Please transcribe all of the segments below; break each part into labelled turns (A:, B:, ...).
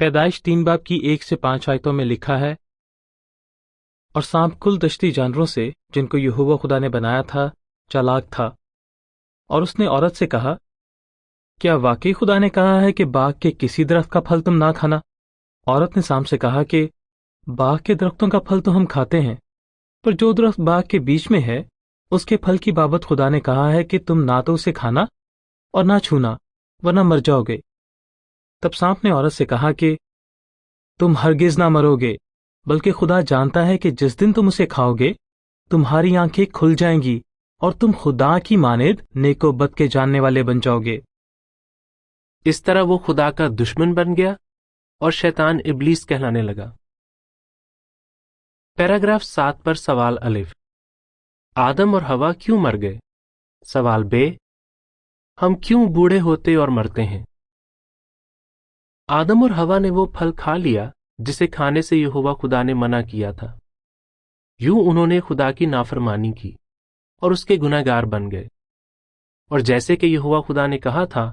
A: پیدائش 3 باب کی 1 سے 5 آیتوں میں لکھا ہے، اور سانپ کل دشتی جانوروں سے جن کو یہوہ خدا نے بنایا تھا چالاک تھا، اور اس نے عورت سے کہا، کیا واقعی خدا نے کہا ہے کہ باغ کے کسی درخت کا پھل تم نہ کھانا؟ عورت نے سانپ سے کہا کہ باغ کے درختوں کا پھل تو ہم کھاتے ہیں، پر جو درخت باغ کے بیچ میں ہے اس کے پھل کی بابت خدا نے کہا ہے کہ تم نہ تو اسے کھانا اور نہ چھونا، ورنہ مر جاؤ گے۔ تب سانپ نے عورت سے کہا کہ تم ہرگز نہ مرو گے، بلکہ خدا جانتا ہے کہ جس دن تم اسے کھاؤ گے تمہاری آنکھیں کھل جائیں گی اور تم خدا کی مانند نیک و بد کے جاننے والے بن جاؤ گے۔
B: اس طرح وہ خدا کا دشمن بن گیا اور شیطان ابلیس کہلانے لگا۔ پیراگراف 7 پر سوال الف، آدم اور حوا کیوں مر گئے؟ سوال بے، ہم کیوں بوڑھے ہوتے اور مرتے ہیں؟ آدم اور حوا نے وہ پھل کھا لیا جسے کھانے سے یہوہ خدا نے منع کیا تھا۔ یوں انہوں نے خدا کی نافرمانی کی اور اس کے گناہ گار بن گئے، اور جیسے کہ یہوہ خدا نے کہا تھا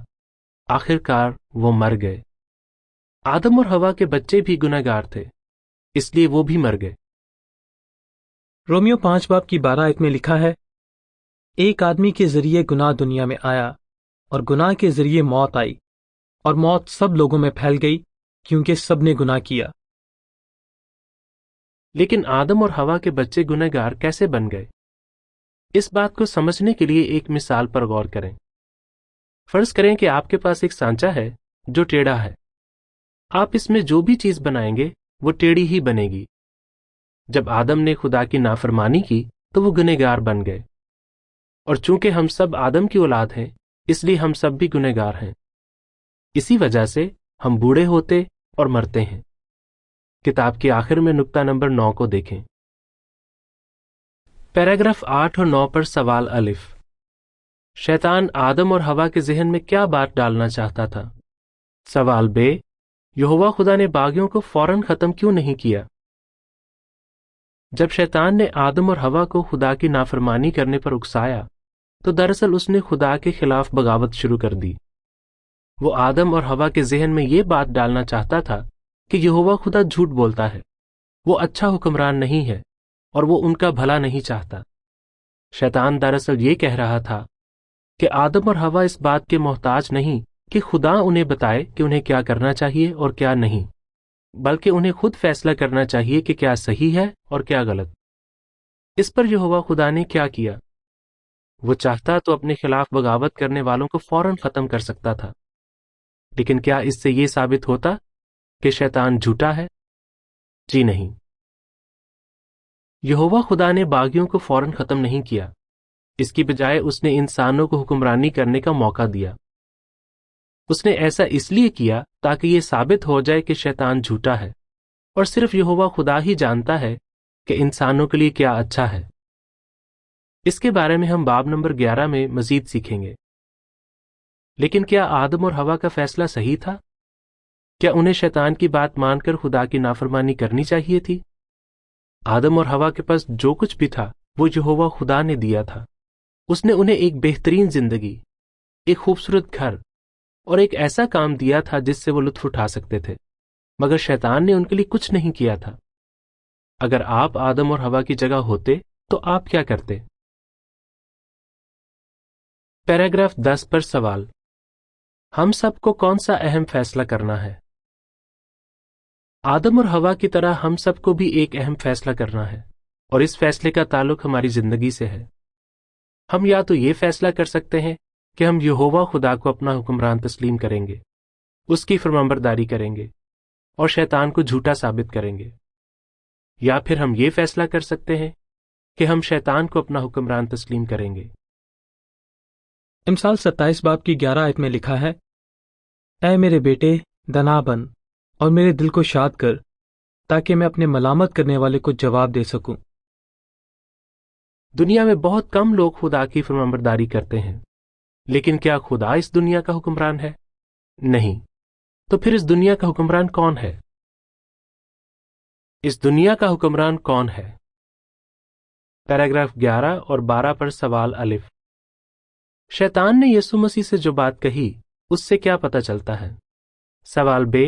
B: آخر کار وہ مر گئے۔ آدم اور حوا کے بچے بھی گناہ گار تھے، اس لیے وہ بھی مر گئے۔
A: رومیو 5 باب کی 12 آیت میں لکھا ہے، ایک آدمی کے ذریعے گناہ دنیا میں آیا اور گناہ کے ذریعے موت آئی، اور موت سب لوگوں میں پھیل گئی کیونکہ سب نے گناہ کیا۔
B: لیکن آدم اور حوا کے بچے گناہ گار کیسے بن گئے؟ اس بات کو سمجھنے کے لیے ایک مثال پر غور کریں۔ فرض کریں کہ آپ کے پاس ایک سانچا ہے جو ٹیڑھا ہے۔ آپ اس میں جو بھی چیز بنائیں گے وہ ٹیڑھی ہی بنے گی۔ جب آدم نے خدا کی نافرمانی کی تو وہ گنہ گار بن گئے، اور چونکہ ہم سب آدم کی اولاد ہیں اس لیے ہم سب بھی گنہ گار ہیں۔ اسی وجہ سے ہم بوڑھے ہوتے اور مرتے ہیں۔ کتاب کے آخر میں نقطہ نمبر 9 کو دیکھیں۔ پیراگراف 8 اور 9 پر سوال الف، شیطان آدم اور حوا کے ذہن میں کیا بات ڈالنا چاہتا تھا؟ سوال بے، یہوہ خدا نے باغیوں کو فوراً ختم کیوں نہیں کیا؟ جب شیطان نے آدم اور حوا کو خدا کی نافرمانی کرنے پر اکسایا تو دراصل اس نے خدا کے خلاف بغاوت شروع کر دی۔ وہ آدم اور حوا کے ذہن میں یہ بات ڈالنا چاہتا تھا کہ یہوہ خدا جھوٹ بولتا ہے، وہ اچھا حکمران نہیں ہے اور وہ ان کا بھلا نہیں چاہتا۔ شیطان دراصل یہ کہہ رہا تھا کہ آدم اور حوا اس بات کے محتاج نہیں کہ خدا انہیں بتائے کہ انہیں کیا کرنا چاہیے اور کیا نہیں، بلکہ انہیں خود فیصلہ کرنا چاہیے کہ کیا صحیح ہے اور کیا غلط۔ اس پر یہوہ خدا نے کیا کیا؟ وہ چاہتا تو اپنے خلاف بغاوت کرنے والوں کو فوراً ختم کر سکتا تھا، لیکن کیا اس سے یہ ثابت ہوتا کہ شیطان جھوٹا ہے؟ جی نہیں۔ یہوہ خدا نے باغیوں کو فوراً ختم نہیں کیا، اس کی بجائے اس نے انسانوں کو حکمرانی کرنے کا موقع دیا۔ اس نے ایسا اس لیے کیا تاکہ یہ ثابت ہو جائے کہ شیطان جھوٹا ہے، اور صرف یہوہ خدا ہی جانتا ہے کہ انسانوں کے لیے کیا اچھا ہے۔ اس کے بارے میں ہم باب نمبر 11 میں مزید سیکھیں گے۔ لیکن کیا آدم اور حوا کا فیصلہ صحیح تھا؟ کیا انہیں شیطان کی بات مان کر خدا کی نافرمانی کرنی چاہیے تھی؟ آدم اور حوا کے پاس جو کچھ بھی تھا وہ یہوہ خدا نے دیا تھا۔ اس نے انہیں ایک بہترین زندگی، ایک خوبصورت گھر اور ایک ایسا کام دیا تھا جس سے وہ لطف اٹھا سکتے تھے، مگر شیطان نے ان کے لیے کچھ نہیں کیا تھا۔ اگر آپ آدم اور حوا کی جگہ ہوتے تو آپ کیا کرتے؟ پیراگراف 10 پر سوال، ہم سب کو کون سا اہم فیصلہ کرنا ہے؟ آدم اور حوا کی طرح ہم سب کو بھی ایک اہم فیصلہ کرنا ہے، اور اس فیصلے کا تعلق ہماری زندگی سے ہے۔ ہم یا تو یہ فیصلہ کر سکتے ہیں کہ ہم یہوہ خدا کو اپنا حکمران تسلیم کریں گے، اس کی فرمانبرداری کریں گے اور شیطان کو جھوٹا ثابت کریں گے، یا پھر ہم یہ فیصلہ کر سکتے ہیں کہ ہم شیطان کو اپنا حکمران تسلیم کریں گے۔
A: امثال 27 باب کی 11 آیت میں لکھا ہے، اے میرے بیٹے دنا بن اور میرے دل کو شاد کر، تاکہ میں اپنے ملامت کرنے والے کو جواب دے سکوں۔
B: دنیا میں بہت کم لوگ خدا کی فرمانبرداری کرتے ہیں، لیکن کیا خدا اس دنیا کا حکمران ہے؟ نہیں۔ تو پھر اس دنیا کا حکمران کون ہے؟ اس دنیا کا حکمران کون ہے؟ پیراگراف 11 اور 12 پر سوال الف، شیطان نے یسوع مسیح سے جو بات کہی اس سے کیا پتہ چلتا ہے؟ سوال بے،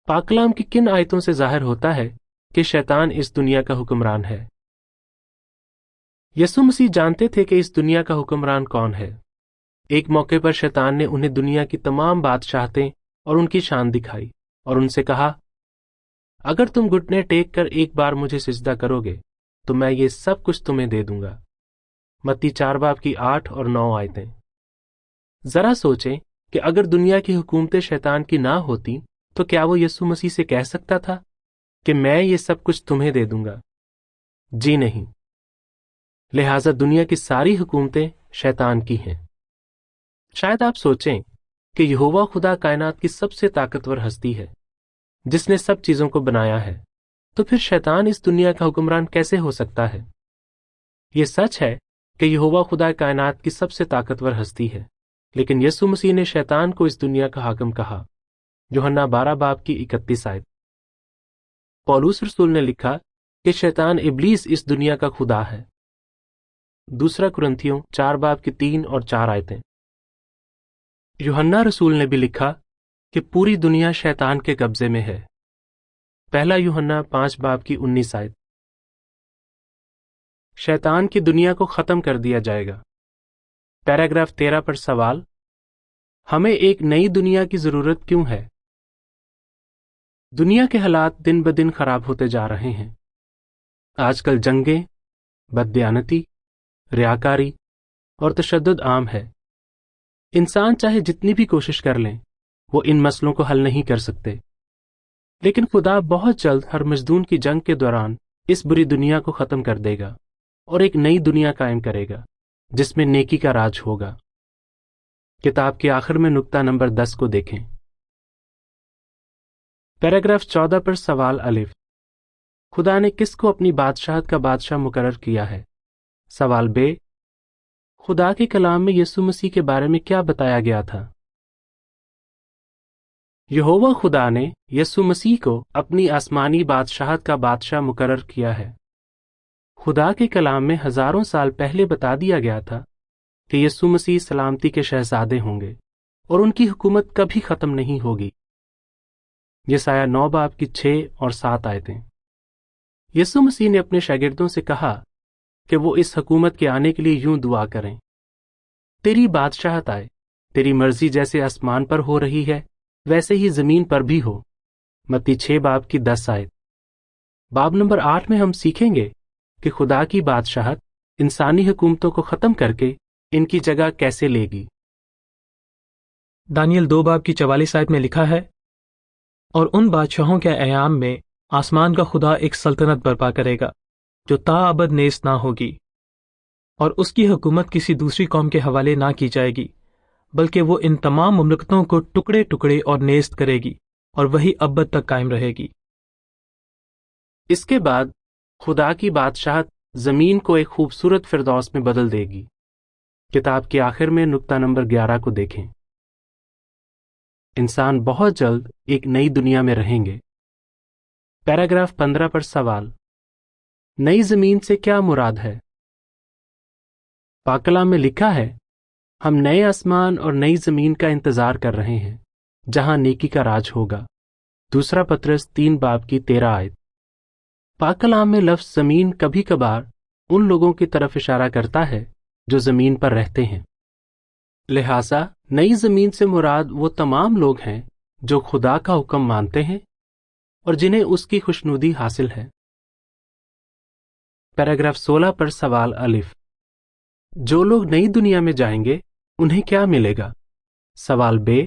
B: پاک کلام کی کن آیتوں سے ظاہر ہوتا ہے کہ شیطان اس دنیا کا حکمران ہے؟ یسوع مسیح جانتے تھے کہ اس دنیا کا حکمران کون ہے۔ ایک موقع پر شیطان نے انہیں دنیا کی تمام بادشاہتیں اور ان کی شان دکھائی اور ان سے کہا، اگر تم گھٹنے ٹیک کر ایک بار مجھے سجدہ کرو گے تو میں یہ سب کچھ تمہیں دے دوں گا۔ متی 4:8 اور 9 آیتیں۔ ذرا سوچیں کہ اگر دنیا کی حکومتیں شیطان کی نہ ہوتی تو کیا وہ یسوع مسیح سے کہہ سکتا تھا کہ میں یہ سب کچھ تمہیں دے دوں گا؟ جی نہیں۔ لہٰذا دنیا کی ساری حکومتیں شیطان کی ہیں۔ شاید آپ سوچیں کہ یہوہ خدا کائنات کی سب سے طاقتور ہستی ہے جس نے سب چیزوں کو بنایا ہے، تو پھر شیطان اس دنیا کا حکمران کیسے ہو سکتا ہے؟ یہ سچ ہے کہ یہوہ خدا کائنات کی سب سے طاقتور ہستی ہے، لیکن یسوع مسیح نے شیطان کو اس دنیا کا حاکم کہا۔ یوحنا 12:31 آیت۔ پولس رسول نے لکھا کہ شیطان ابلیس اس دنیا کا خدا ہے۔ 2 کرنتھیوں 4:3 اور 4 آیتیں۔ یوحنا رسول نے بھی لکھا کہ پوری دنیا شیطان کے قبضے میں ہے۔ 1 یوحنا 5:19 آیت۔ شیطان کی دنیا کو ختم کر دیا جائے گا۔ پیراگراف 13 پر سوال، ہمیں ایک نئی دنیا کی ضرورت کیوں ہے؟ دنیا کے حالات دن بدن خراب ہوتے جا رہے ہیں۔ آج کل جنگیں، بددیانتی، ریاکاری اور تشدد عام ہے۔ انسان چاہے جتنی بھی کوشش کر لیں، وہ ان مسئلوں کو حل نہیں کر سکتے، لیکن خدا بہت جلد ہر مجدون کی جنگ کے دوران اس بری دنیا کو ختم کر دے گا اور ایک نئی دنیا قائم کرے گا جس میں نیکی کا راج ہوگا۔ کتاب کے آخر میں نقطہ نمبر 10 کو دیکھیں۔ پیراگراف 14 پر سوال الف، خدا نے کس کو اپنی بادشاہت کا بادشاہ مقرر کیا ہے؟ سوال بے، خدا کے کلام میں یسوع مسیح کے بارے میں کیا بتایا گیا تھا؟ یہوہ خدا نے یسوع مسیح کو اپنی آسمانی بادشاہت کا بادشاہ مقرر کیا ہے۔ خدا کے کلام میں ہزاروں سال پہلے بتا دیا گیا تھا کہ یسوع مسیح سلامتی کے شہزادے ہوں گے اور ان کی حکومت کبھی ختم نہیں ہوگی۔ یسایہ 9:6 اور 7 آیتیں۔ یسوع مسیح نے اپنے شاگردوں سے کہا کہ وہ اس حکومت کے آنے کے لیے یوں دعا کریں، تیری بادشاہت آئے، تیری مرضی جیسے آسمان پر ہو رہی ہے ویسے ہی زمین پر بھی ہو۔ متی 6:10 آیت۔ باب نمبر 8 میں ہم سیکھیں گے کہ خدا کی بادشاہت انسانی حکومتوں کو ختم کر کے ان کی جگہ کیسے لے گی۔
A: دانیل 2:44 آیت میں لکھا ہے، اور ان بادشاہوں کے ایام میں آسمان کا خدا ایک سلطنت برپا کرے گا جو تا ابد نیست نہ ہوگی، اور اس کی حکومت کسی دوسری قوم کے حوالے نہ کی جائے گی، بلکہ وہ ان تمام مملکتوں کو ٹکڑے ٹکڑے اور نیست کرے گی، اور وہی ابد تک قائم رہے گی۔
B: اس کے بعد خدا کی بادشاہت زمین کو ایک خوبصورت فردوس میں بدل دے گی۔ کتاب کے آخر میں نقطہ نمبر 11 کو دیکھیں۔ انسان بہت جلد ایک نئی دنیا میں رہیں گے۔ پیراگراف 15 پر سوال، نئی زمین سے کیا مراد ہے؟ پاک کلام میں لکھا ہے، ہم نئے آسمان اور نئی زمین کا انتظار کر رہے ہیں جہاں نیکی کا راج ہوگا۔ 2 پطرس 3:13 آیت۔ پاک کلام میں لفظ زمین کبھی کبھار ان لوگوں کی طرف اشارہ کرتا ہے جو زمین پر رہتے ہیں۔ لہٰذا نئی زمین سے مراد وہ تمام لوگ ہیں جو خدا کا حکم مانتے ہیں اور جنہیں اس کی خوشنودی حاصل ہے۔ پیراگراف 16 پر سوال الف، جو لوگ نئی دنیا میں جائیں گے انہیں کیا ملے گا؟ سوال بے،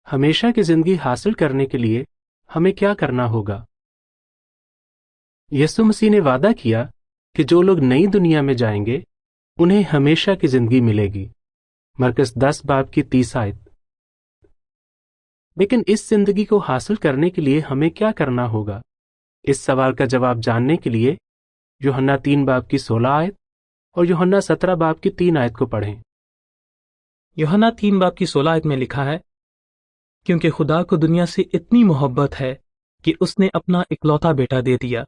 B: ہمیشہ کی زندگی حاصل کرنے کے لیے ہمیں کیا کرنا ہوگا؟ یسوع مسیح نے وعدہ کیا کہ جو لوگ نئی دنیا میں جائیں گے انہیں ہمیشہ کی زندگی ملے گی۔ مرکز 10:30 آیت۔ لیکن اس زندگی کو حاصل کرنے کے لیے ہمیں کیا کرنا ہوگا؟ اس سوال کا جواب جاننے کے لیے یوحنا 3:16 آیت اور یوحنا 17:3 آیت کو پڑھیں۔
A: یوحنا 3:16 آیت میں لکھا ہے، کیونکہ خدا کو دنیا سے اتنی محبت ہے کہ اس نے اپنا اکلوتا بیٹا دے دیا،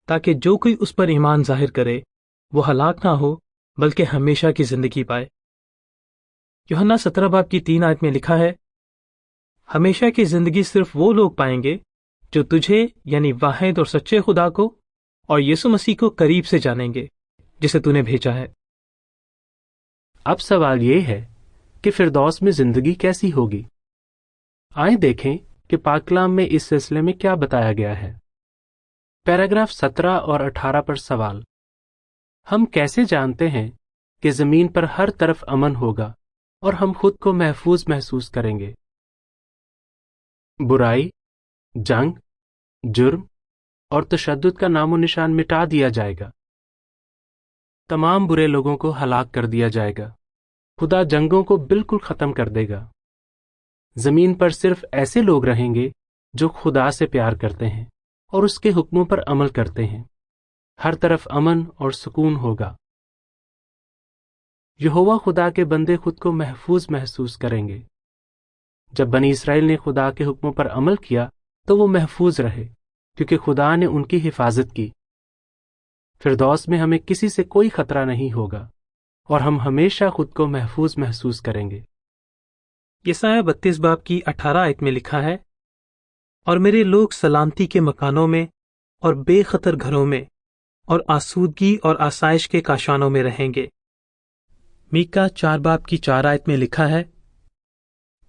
A: تاکہ جو کوئی اس پر ایمان ظاہر کرے وہ ہلاک نہ ہو بلکہ ہمیشہ کی زندگی پائے۔ یوحنا 17:3 آیت میں لکھا ہے، ہمیشہ کی زندگی صرف وہ لوگ پائیں گے جو تجھے یعنی واحد اور سچے خدا کو اور یسوع مسیح کو قریب سے جانیں گے جسے تو نے بھیجا ہے۔
B: اب سوال یہ ہے کہ فردوس میں زندگی کیسی ہوگی؟ آئیں دیکھیں کہ پاک کلام میں اس سلسلے میں کیا بتایا گیا ہے۔ پیراگراف 17 اور 18 پر سوال: ہم کیسے جانتے ہیں کہ زمین پر ہر طرف امن ہوگا اور ہم خود کو محفوظ محسوس کریں گے؟ برائی، جنگ، جرم اور تشدد کا نام و نشان مٹا دیا جائے گا۔ تمام برے لوگوں کو ہلاک کر دیا جائے گا۔ خدا جنگوں کو بالکل ختم کر دے گا۔ زمین پر صرف ایسے لوگ رہیں گے جو خدا سے پیار کرتے ہیں اور اس کے حکموں پر عمل کرتے ہیں۔ ہر طرف امن اور سکون ہوگا۔ یہوہ خدا کے بندے خود کو محفوظ محسوس کریں گے۔ جب بنی اسرائیل نے خدا کے حکموں پر عمل کیا تو وہ محفوظ رہے کیونکہ خدا نے ان کی حفاظت کی۔ فردوس میں ہمیں کسی سے کوئی خطرہ نہیں ہوگا اور ہم ہمیشہ خود کو محفوظ محسوس کریں گے۔
A: یسایہ 32 باب کی 18 آیت میں لکھا ہے، اور میرے لوگ سلامتی کے مکانوں میں اور بے خطر گھروں میں اور آسودگی اور آسائش کے کاشانوں میں رہیں گے۔ میکا 4 باب کی 4 آیت میں لکھا ہے،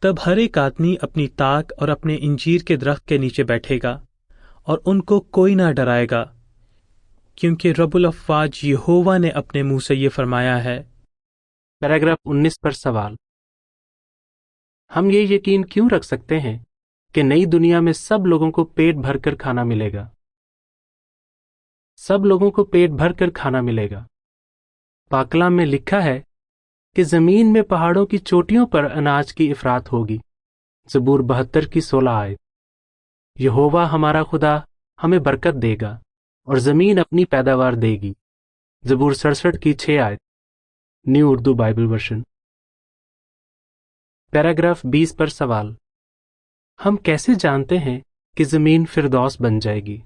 A: تب ہر ایک آدمی اپنی تاک اور اپنے انجیر کے درخت کے نیچے بیٹھے گا اور ان کو کوئی نہ ڈرائے گا، کیونکہ رب الافواج یہوہ نے اپنے منہ سے یہ فرمایا ہے۔
B: پیراگراف 19 پر سوال: ہم یہ یقین کیوں رکھ سکتے ہیں کہ نئی دنیا میں سب لوگوں کو پیٹ بھر کر کھانا ملے گا؟ سب لوگوں کو پیٹ بھر کر کھانا ملے گا۔ پاک کلام میں لکھا ہے کہ زمین میں پہاڑوں کی چوٹیوں پر اناج کی افراط ہوگی۔ زبور 72 کی 16 آیت۔ یہوہ ہمارا خدا ہمیں برکت دے گا اور زمین اپنی پیداوار دے گی۔ زبور 67 کی 6 آیت، new Urdu Bible version. Paragraph 20 پر سوال: ہم کیسے جانتے ہیں کہ زمین فردوس بن جائے گی؟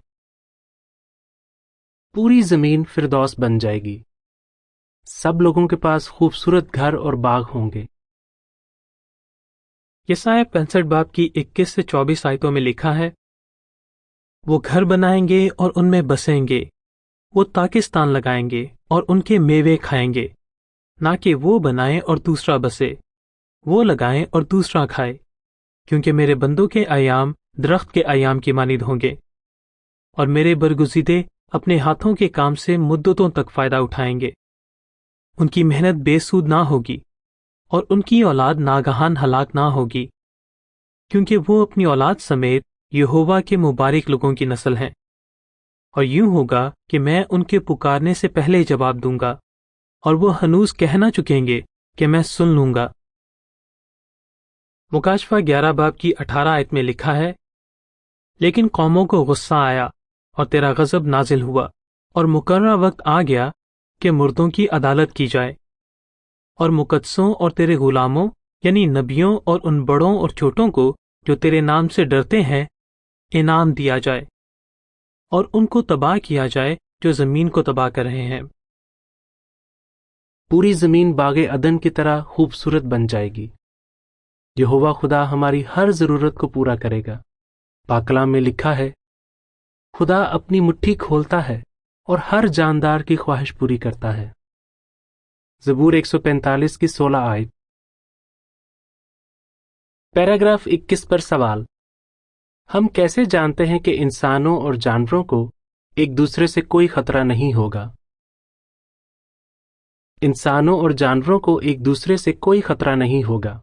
B: پوری زمین فردوس بن جائے گی۔ سب لوگوں کے پاس خوبصورت گھر اور باغ ہوں گے۔
A: یسایہ 65 باب کی 21 سے 24 آیتوں میں لکھا ہے، وہ گھر بنائیں گے اور ان میں بسیں گے، وہ تاکستان لگائیں گے اور ان کے میوے کھائیں گے، نہ کہ وہ بنائیں اور دوسرا بسے، وہ لگائیں اور دوسرا کھائے، کیونکہ میرے بندوں کے ایام درخت کے ایام کی مانند ہوں گے، اور میرے برگزیدے اپنے ہاتھوں کے کام سے مدتوں تک فائدہ اٹھائیں گے۔ ان کی محنت بے سود نہ ہوگی اور ان کی اولاد ناگہان ہلاک نہ ہوگی، کیونکہ وہ اپنی اولاد سمیت یہوہ کے مبارک لوگوں کی نسل ہیں۔ اور یوں ہوگا کہ میں ان کے پکارنے سے پہلے جواب دوں گا، اور وہ ہنوز کہہ نہ چکیں گے کہ میں سن لوں گا۔ مکاشفہ 11 باب کی 18 آیت میں لکھا ہے، لیکن قوموں کو غصہ آیا اور تیرا غضب نازل ہوا، اور مقررہ وقت آ گیا کہ مردوں کی عدالت کی جائے، اور مقدسوں اور تیرے غلاموں یعنی نبیوں اور ان بڑوں اور چھوٹوں کو جو تیرے نام سے ڈرتے ہیں انعام دیا جائے، اور ان کو تباہ کیا جائے جو زمین کو تباہ کر رہے ہیں۔
B: پوری زمین باغ عدن کی طرح خوبصورت بن جائے گی۔ یہوہ خدا ہماری ہر ضرورت کو پورا کرے گا۔ پاک کلام میں لکھا ہے، خدا اپنی مٹھی کھولتا ہے اور ہر جاندار کی خواہش پوری کرتا ہے۔ زبور 145 کی 16 آیت۔ پیراگراف 21 پر سوال: ہم کیسے جانتے ہیں کہ انسانوں اور جانوروں کو ایک دوسرے سے کوئی خطرہ نہیں ہوگا؟ انسانوں اور جانوروں کو ایک دوسرے سے کوئی خطرہ نہیں ہوگا۔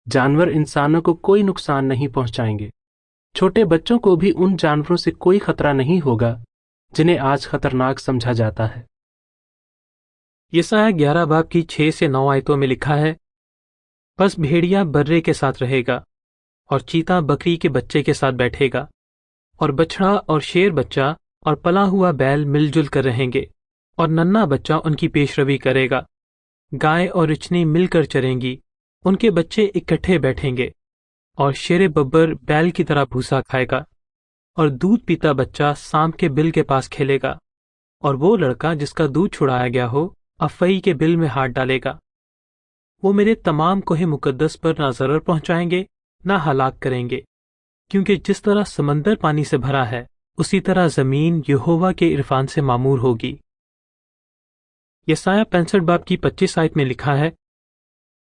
B: جانور انسانوں کو کوئی نقصان نہیں پہنچائیں گے۔ چھوٹے بچوں کو بھی ان جانوروں سے کوئی خطرہ نہیں ہوگا جنہیں آج خطرناک سمجھا جاتا ہے۔
A: یسایہ 11 باب کی 6 سے 9 آیتوں میں لکھا ہے، پس بھیڑیا برے کے ساتھ رہے گا اور چیتا بکری کے بچے کے ساتھ بیٹھے گا، اور بچھڑا اور شیر بچہ اور پلا ہوا بیل مل جل کر رہیں گے، اور ننھا بچہ ان کی پیش روی کرے گا۔ گائے اور رچنی مل کر چریں گی، ان کے بچے اکٹھے بیٹھیں گے، اور شیر ببر بیل کی طرح بھوسا کھائے گا، اور دودھ پیتا بچہ سانپ کے بل کے پاس کھیلے گا، اور وہ لڑکا جس کا دودھ چھڑایا گیا ہو افعی کے بل میں ہاتھ ڈالے گا۔ وہ میرے تمام کوہ مقدس پر نہ ضرر پہنچائیں گے نہ ہلاک کریں گے، کیونکہ جس طرح سمندر پانی سے بھرا ہے اسی طرح زمین یہوہ کے عرفان سے معمور ہوگی۔ یسایہ 65 باب کی 25 آیت میں لکھا ہے،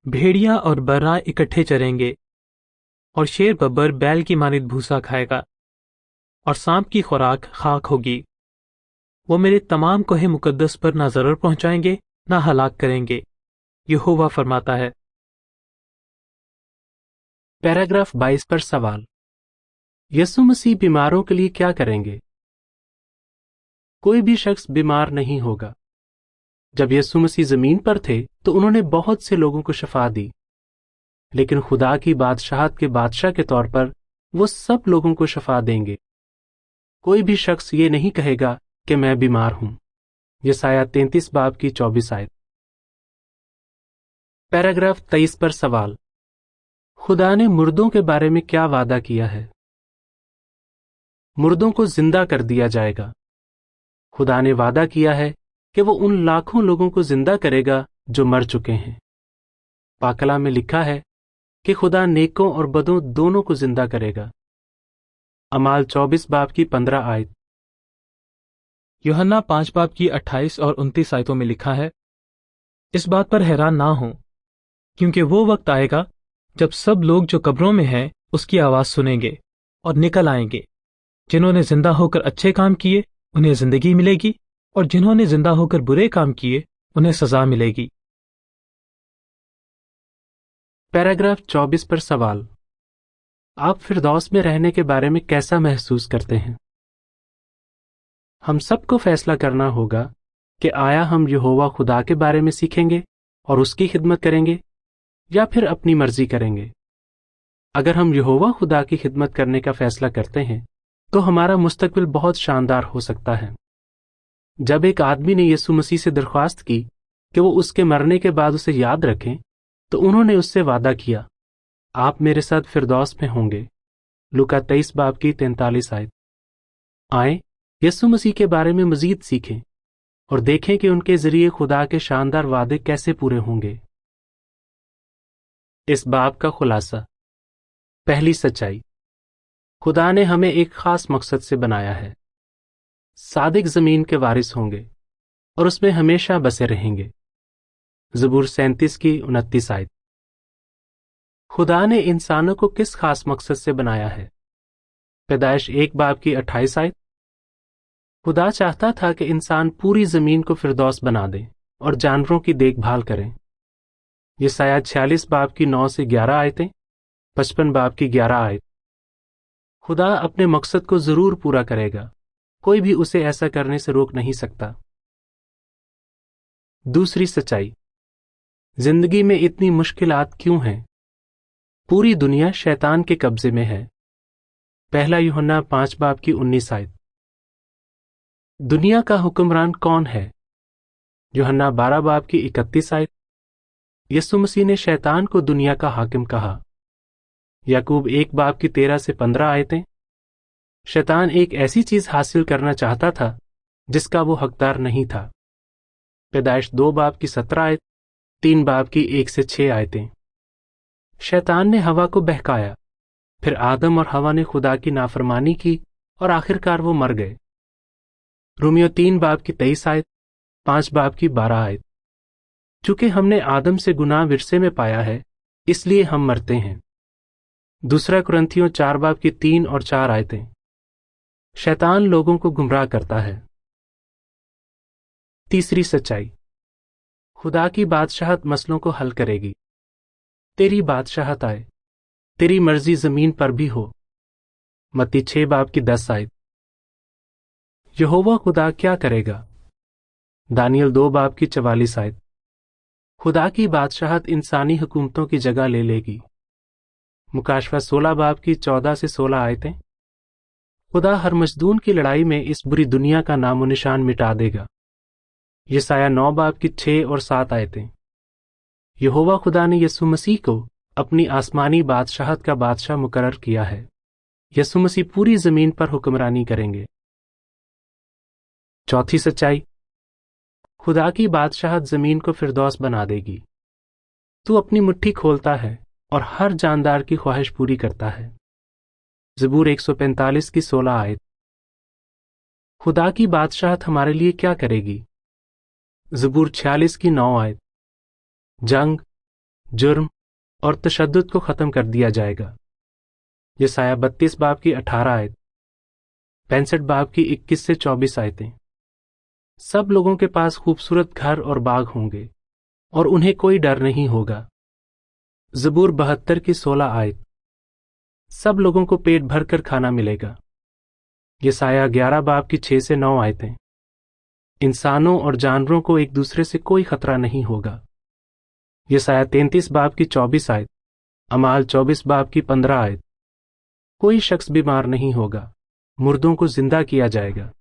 A: بھیڑیا اور برا اکٹھے چریں گے، اور شیر ببر بیل کی مانند بھوسا کھائے گا، اور سانپ کی خوراک خاک ہوگی۔ وہ میرے تمام کوہ مقدس پر نہ ضرر پہنچائیں گے نہ ہلاک کریں گے، یہوہ فرماتا ہے۔
B: پیراگراف 22 پر سوال، یسوع مسیح بیماروں کے لیے کیا کریں گے؟ کوئی بھی شخص بیمار نہیں ہوگا۔ جب یسوع مسیح زمین پر تھے تو انہوں نے بہت سے لوگوں کو شفا دی، لیکن خدا کی بادشاہت کے بادشاہ کے طور پر وہ سب لوگوں کو شفا دیں گے۔ کوئی بھی شخص یہ نہیں کہے گا کہ میں بیمار ہوں۔ یسایہ 33 باب کی 24 آیت۔ پیراگراف 23 پر سوال، خدا نے مردوں کے بارے میں کیا وعدہ کیا ہے؟ مردوں کو زندہ کر دیا جائے گا۔ خدا نے وعدہ کیا ہے کہ وہ ان لاکھوں لوگوں کو زندہ کرے گا جو مر چکے ہیں۔ پاک کلام میں لکھا ہے کہ خدا نیکوں اور بدوں دونوں کو زندہ کرے گا۔ اعمال 24 باب کی 15 آیت۔
A: یوحنا 5 باب کی 28 اور 29 آیتوں میں لکھا ہے، اس بات پر حیران نہ ہوں، کیونکہ وہ وقت آئے گا جب سب لوگ جو قبروں میں ہیں اس کی آواز سنیں گے اور نکل آئیں گے۔ جنہوں نے زندہ ہو کر اچھے کام کیے انہیں زندگی ملے گی، اور جنہوں نے زندہ ہو کر برے کام کیے انہیں سزا ملے گی۔
B: پیراگراف 24 پر سوال، آپ فردوس میں رہنے کے بارے میں کیسا محسوس کرتے ہیں؟ ہم سب کو فیصلہ کرنا ہوگا کہ آیا ہم یہوہ خدا کے بارے میں سیکھیں گے اور اس کی خدمت کریں گے یا پھر اپنی مرضی کریں گے۔ اگر ہم یہوہ خدا کی خدمت کرنے کا فیصلہ کرتے ہیں تو ہمارا مستقبل بہت شاندار ہو سکتا ہے۔ جب ایک آدمی نے یسوع مسیح سے درخواست کی کہ وہ اس کے مرنے کے بعد اسے یاد رکھیں تو انہوں نے اس سے وعدہ کیا، آپ میرے ساتھ فردوس میں ہوں گے۔ لوکا 23 باب کی 43 آیت۔ آئیں یسوع مسیح کے بارے میں مزید سیکھیں اور دیکھیں کہ ان کے ذریعے خدا کے شاندار وعدے کیسے پورے ہوں گے۔ اس باب کا خلاصہ، پہلی سچائی، خدا نے ہمیں ایک خاص مقصد سے بنایا ہے۔ صادق زمین کے وارث ہوں گے اور اس میں ہمیشہ بسے رہیں گے۔ زبور 37 کی 29 آیت۔ خدا نے انسانوں کو کس خاص مقصد سے بنایا ہے؟ پیدائش 1 باب کی 28 آیت۔ خدا چاہتا تھا کہ انسان پوری زمین کو فردوس بنا دیں اور جانوروں کی دیکھ بھال کریں۔ یسایہ 46 باب کی 9 سے 11 آیتیں، 55 باب کی 11 آیت۔ خدا اپنے مقصد کو ضرور پورا کرے گا، کوئی بھی اسے ایسا کرنے سے روک نہیں سکتا۔ دوسری سچائی، زندگی میں اتنی مشکلات کیوں ہیں؟ پوری دنیا شیطان کے قبضے میں ہے۔ پہلا یوحنا 5 باب کی 19 آیت۔ دنیا کا حکمران کون ہے؟ یوحنا 12 باب کی 31 آیت۔ یسوع مسیح نے شیطان کو دنیا کا حاکم کہا۔ یعقوب 1 باب کی 13 سے 15 آیتیں۔ شیطان ایک ایسی چیز حاصل کرنا چاہتا تھا جس کا وہ حقدار نہیں تھا۔ پیدائش 2 باب کی 17 آیت، 3 باب کی 1 سے 6 آیتیں۔ شیطان نے ہوا کو بہکایا، پھر آدم اور ہوا نے خدا کی نافرمانی کی اور آخرکار وہ مر گئے۔ رومیو 3 باب کی 23 آیت، 5 باب کی 12 آیت۔ چونکہ ہم نے آدم سے گناہ ورثے میں پایا ہے اس لیے ہم مرتے ہیں۔ دوسرا کرنتھیوں 4 باب کی 3 اور 4 آیتیں۔ شیطان لوگوں کو گمراہ کرتا ہے۔ تیسری سچائی، خدا کی بادشاہت مسئلوں کو حل کرے گی۔ تیری بادشاہت آئے، تیری مرضی زمین پر بھی ہو۔ متی 6 باب کی 10 آیت۔ یہوہ خدا کیا کرے گا؟ دانیل 2 باب کی 44 آیت۔ خدا کی بادشاہت انسانی حکومتوں کی جگہ لے لے گی۔ مکاشفہ 16 باب کی 14 سے 16 آیتیں۔ خدا ہر مجدون کی لڑائی میں اس بری دنیا کا نام و نشان مٹا دے گا۔ یسایہ 9 باب کی 6 اور 7 آیتیں۔ یہوہ خدا نے یسوع مسیح کو اپنی آسمانی بادشاہت کا بادشاہ مقرر کیا ہے۔ یسوع مسیح پوری زمین پر حکمرانی کریں گے۔ چوتھی سچائی، خدا کی بادشاہت زمین کو فردوس بنا دے گی۔ تو اپنی مٹھی کھولتا ہے اور ہر جاندار کی خواہش پوری کرتا ہے۔ زبور 145 کی 16 آیت۔ خدا کی بادشاہت ہمارے لیے کیا کرے گی؟ زبور 46 کی 9 آیت۔ جنگ، جرم اور تشدد کو ختم کر دیا جائے گا۔ یسایہ 32 باب کی 18 آیت، 65 باب کی 21 سے 24 آیتیں۔ سب لوگوں کے پاس خوبصورت گھر اور باغ ہوں گے اور انہیں کوئی ڈر نہیں ہوگا۔ زبور 72 کی 16 آیت۔ سب لوگوں کو پیٹ بھر کر کھانا ملے گا۔ یسایہ 11 باب کی 6 سے 9 آیتیں۔ انسانوں اور جانوروں کو ایک دوسرے سے کوئی خطرہ نہیں ہوگا۔ یسایہ 33 باب کی 24 آیت، اعمال 24 باب کی 15 آیت۔ کوئی شخص بیمار نہیں ہوگا، مردوں کو زندہ کیا جائے گا۔